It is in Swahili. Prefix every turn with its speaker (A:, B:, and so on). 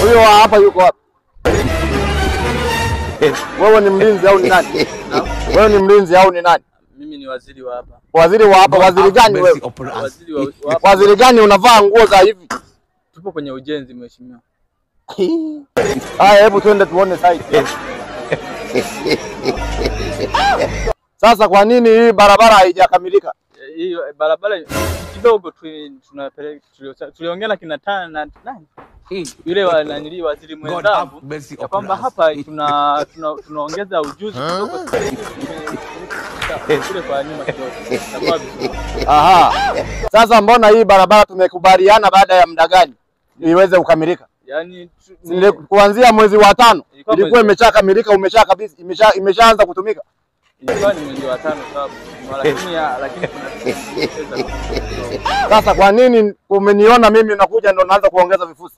A: Huyo hapa yuko hapa. Wewe ni mlinzi au ni nani? Wewe ni mlinzi au ni nani?
B: Mimi ni waziri wa hapa.
A: Waziri wa hapa, waziri gani wewe?
B: Waziri wa hapa.
A: Waziri gani unavaa nguo za hivi?
B: Tupo kwenye ujenzi mheshimiwa.
A: Haya, hebu twende tuone site. Sasa kwa nini hii barabara haijakamilika?
B: Hii barabara kidogo tu tuliongea na kina Tana na nani? Yule wananili waziri mwenzangu ya kwamba hapa tunaongeza ujuzi kidogo kule kwa nyuma kidogo.
A: Aha. Sasa mbona hii barabara tumekubaliana baada ya muda gani iweze kukamilika?
B: Yaani
A: kuanzia mwezi wa 5 ilikuwa imeshakamilika, imeshaanza kutumika.
B: Ilikuwa ni mwezi wa 5 sababu lakini
A: sasa kwa nini umeniona mimi nakuja ndo naanza kuongeza vifusi?